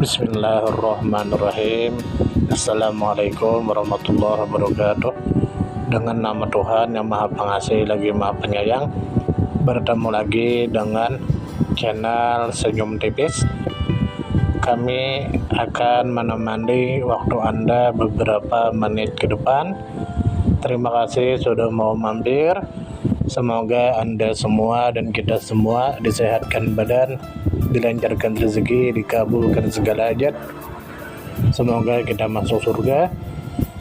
Bismillahirrahmanirrahim. Assalamualaikum warahmatullahi wabarakatuh. Dengan nama Tuhan yang Maha Pengasih lagi Maha Penyayang, bertemu lagi dengan channel Senyum Tipis. Kami akan menemani waktu Anda beberapa menit ke depan. Terima kasih sudah mau mampir. Semoga Anda semua dan kita semua disehatkan badan, dilancarkan rezeki, dikabulkan segala hajat. Semoga kita masuk surga.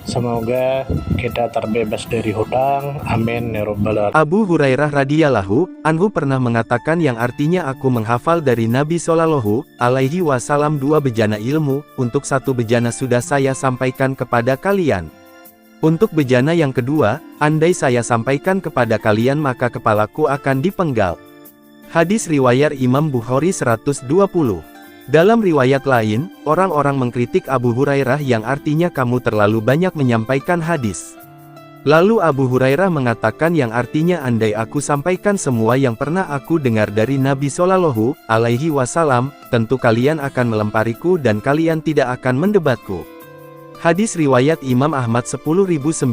Semoga kita terbebas dari hutang. Amin ya rabbal alamin. Abu Hurairah radhiyallahu anhu pernah mengatakan yang artinya aku menghafal dari Nabi Shallallahu alaihi wasallam 2 bejana ilmu, untuk 1 bejana sudah saya sampaikan kepada kalian. Untuk bejana yang kedua, andai saya sampaikan kepada kalian maka kepalaku akan dipenggal. Hadis riwayat Imam Bukhari 120. Dalam riwayat lain, orang-orang mengkritik Abu Hurairah yang artinya kamu terlalu banyak menyampaikan hadis. Lalu Abu Hurairah mengatakan yang artinya andai aku sampaikan semua yang pernah aku dengar dari Nabi Shallallahu alaihi wasallam, tentu kalian akan melempariku dan kalian tidak akan mendebatku. Hadis riwayat Imam Ahmad 10.959.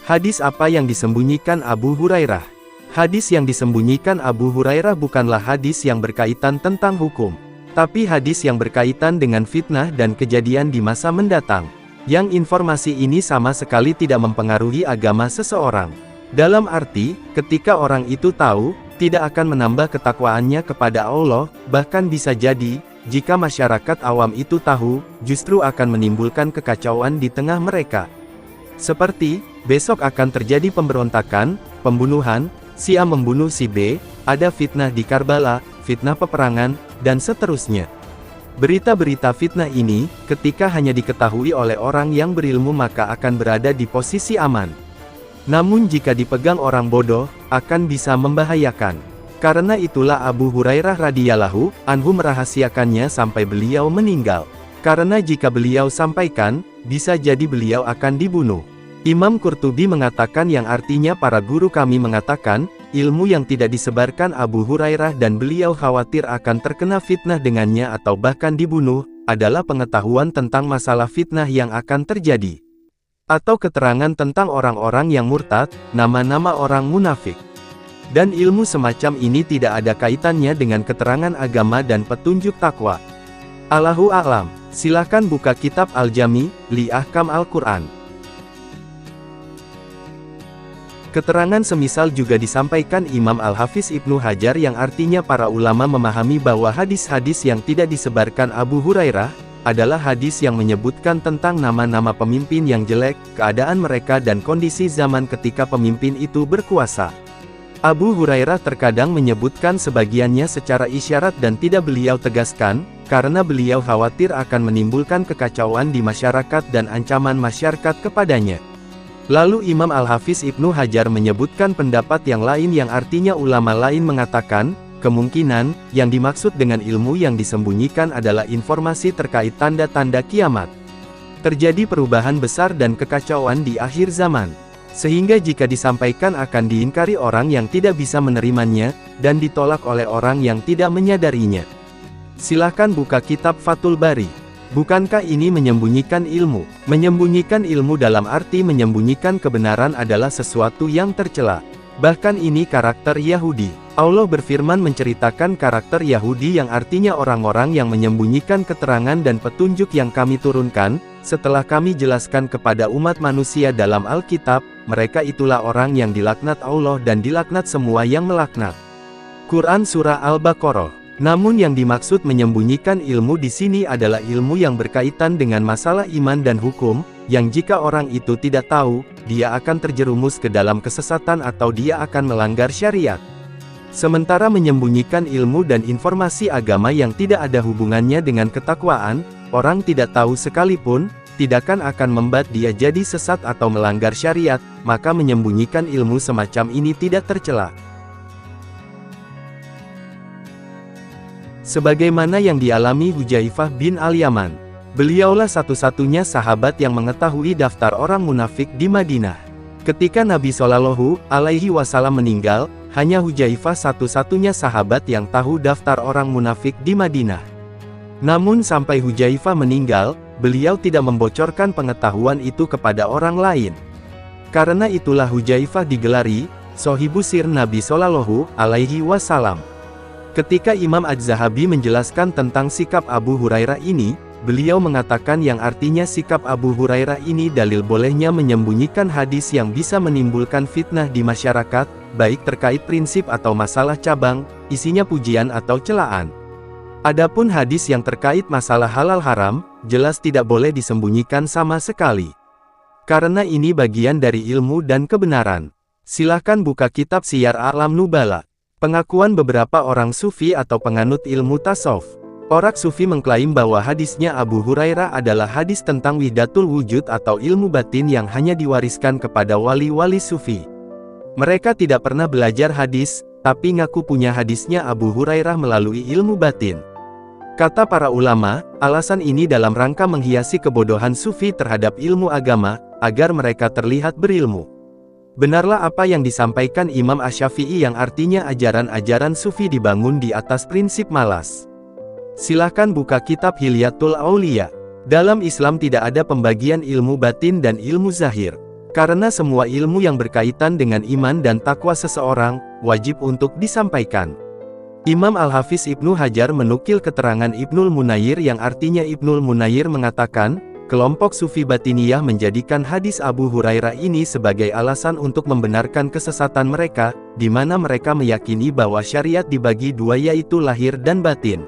Hadis apa yang disembunyikan Abu Hurairah? Hadis yang disembunyikan Abu Hurairah bukanlah hadis yang berkaitan tentang hukum, tapi hadis yang berkaitan dengan fitnah dan kejadian di masa mendatang. Yang informasi ini sama sekali tidak mempengaruhi agama seseorang. Dalam arti, ketika orang itu tahu, tidak akan menambah ketakwaannya kepada Allah, bahkan bisa jadi, jika masyarakat awam itu tahu, justru akan menimbulkan kekacauan di tengah mereka. Seperti, besok akan terjadi pemberontakan, pembunuhan, si A membunuh si B, ada fitnah di Karbala, fitnah peperangan, dan seterusnya. Berita-berita fitnah ini, ketika hanya diketahui oleh orang yang berilmu maka akan berada di posisi aman. Namun jika dipegang orang bodoh, akan bisa membahayakan. Karena itulah Abu Hurairah radhiyallahu anhu merahasiakannya sampai beliau meninggal. Karena jika beliau sampaikan, bisa jadi beliau akan dibunuh. Imam Qurtubi mengatakan yang artinya para guru kami mengatakan, ilmu yang tidak disebarkan Abu Hurairah dan beliau khawatir akan terkena fitnah dengannya atau bahkan dibunuh, adalah pengetahuan tentang masalah fitnah yang akan terjadi. Atau keterangan tentang orang-orang yang murtad, nama-nama orang munafik. Dan ilmu semacam ini tidak ada kaitannya dengan keterangan agama dan petunjuk takwa. Allahu a'lam. Silakan buka kitab Al-Jami, li Ahkam Al-Quran. Keterangan semisal juga disampaikan Imam Al-Hafiz Ibnu Hajar yang artinya para ulama memahami bahwa hadis-hadis yang tidak disebarkan Abu Hurairah, adalah hadis yang menyebutkan tentang nama-nama pemimpin yang jelek, keadaan mereka dan kondisi zaman ketika pemimpin itu berkuasa. Abu Hurairah terkadang menyebutkan sebagiannya secara isyarat dan tidak beliau tegaskan, karena beliau khawatir akan menimbulkan kekacauan di masyarakat dan ancaman masyarakat kepadanya. Lalu Imam Al-Hafiz Ibnu Hajar menyebutkan pendapat yang lain yang artinya ulama lain mengatakan, kemungkinan, yang dimaksud dengan ilmu yang disembunyikan adalah informasi terkait tanda-tanda kiamat. Terjadi perubahan besar dan kekacauan di akhir zaman. Sehingga jika disampaikan akan diingkari orang yang tidak bisa menerimanya, dan ditolak oleh orang yang tidak menyadarinya. Silahkan buka kitab Fathul Bari. Bukankah ini menyembunyikan ilmu? Menyembunyikan ilmu dalam arti menyembunyikan kebenaran adalah sesuatu yang tercela. Bahkan ini karakter Yahudi. Allah berfirman menceritakan karakter Yahudi yang artinya orang-orang yang menyembunyikan keterangan dan petunjuk yang kami turunkan, setelah kami jelaskan kepada umat manusia dalam Alkitab, mereka itulah orang yang dilaknat Allah dan dilaknat semua yang melaknat. Quran Surah Al-Baqarah. Namun yang dimaksud menyembunyikan ilmu di sini adalah ilmu yang berkaitan dengan masalah iman dan hukum, yang jika orang itu tidak tahu, dia akan terjerumus ke dalam kesesatan atau dia akan melanggar syariat. Sementara menyembunyikan ilmu dan informasi agama yang tidak ada hubungannya dengan ketakwaan, orang tidak tahu sekalipun, tidakkan akan membuat dia jadi sesat atau melanggar syariat, maka menyembunyikan ilmu semacam ini tidak tercela. Sebagaimana yang dialami Hudzaifah bin Al-Yaman. Beliaulah satu-satunya sahabat yang mengetahui daftar orang munafik di Madinah. Ketika Nabi Shallallahu alaihi wasallam meninggal, hanya Hudzaifah satu-satunya sahabat yang tahu daftar orang munafik di Madinah. Namun sampai Hudzaifah meninggal, beliau tidak membocorkan pengetahuan itu kepada orang lain. Karena itulah Hudzaifah digelari Sohibu Sir Nabi Shallallahu Alaihi Wasallam. Ketika Imam Az-Zahabi menjelaskan tentang sikap Abu Hurairah ini, beliau mengatakan yang artinya sikap Abu Hurairah ini dalil bolehnya menyembunyikan hadis yang bisa menimbulkan fitnah di masyarakat, baik terkait prinsip atau masalah cabang, isinya pujian atau celaan. Adapun hadis yang terkait masalah halal haram, jelas tidak boleh disembunyikan sama sekali. Karena ini bagian dari ilmu dan kebenaran. Silahkan buka kitab Siyar A'lam Nubala. Pengakuan beberapa orang sufi atau penganut ilmu tasawuf. Orang sufi mengklaim bahwa hadisnya Abu Hurairah adalah hadis tentang wihdatul wujud atau ilmu batin yang hanya diwariskan kepada wali-wali sufi. Mereka tidak pernah belajar hadis, tapi ngaku punya hadisnya Abu Hurairah melalui ilmu batin. Kata para ulama, alasan ini dalam rangka menghiasi kebodohan sufi terhadap ilmu agama, agar mereka terlihat berilmu. Benarlah apa yang disampaikan Imam Asy-Syafi'i yang artinya ajaran-ajaran sufi dibangun di atas prinsip malas. Silahkan buka kitab Hilyatul Auliya. Dalam Islam tidak ada pembagian ilmu batin dan ilmu zahir. Karena semua ilmu yang berkaitan dengan iman dan takwa seseorang, wajib untuk disampaikan. Imam Al-Hafiz Ibnu Hajar menukil keterangan Ibnul Munayir yang artinya Ibnul Munayir mengatakan, kelompok Sufi Batiniyah menjadikan hadis Abu Hurairah ini sebagai alasan untuk membenarkan kesesatan mereka, di mana mereka meyakini bahwa syariat dibagi dua yaitu lahir dan batin.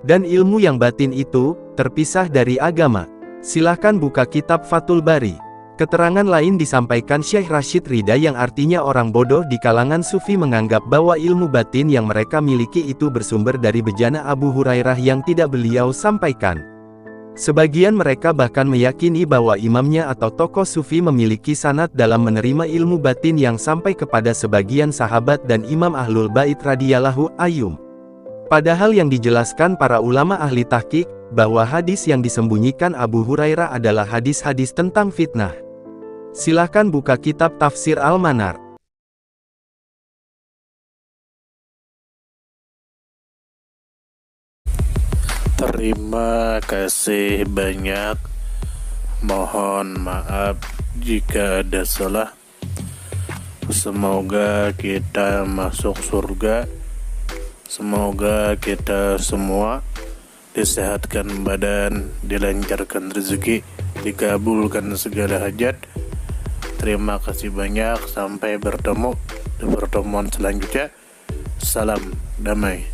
Dan ilmu yang batin itu, terpisah dari agama. Silahkan buka kitab Fathul Bari. Keterangan lain disampaikan Syekh Rashid Ridha yang artinya orang bodoh di kalangan sufi menganggap bahwa ilmu batin yang mereka miliki itu bersumber dari bejana Abu Hurairah yang tidak beliau sampaikan. Sebagian mereka bahkan meyakini bahwa imamnya atau tokoh sufi memiliki sanad dalam menerima ilmu batin yang sampai kepada sebagian sahabat dan imam Ahlul Bait radhiyallahu anhum. Padahal yang dijelaskan para ulama ahli tahqiq, bahwa hadis yang disembunyikan Abu Hurairah adalah hadis-hadis tentang fitnah. Silahkan buka kitab Tafsir Al-Manar. Terima kasih banyak. Mohon maaf jika ada salah. Semoga kita masuk surga. Semoga kita semua disehatkan badan, dilancarkan rezeki, dikabulkan segala hajat. Terima kasih banyak, sampai bertemu di pertemuan selanjutnya. Salam damai.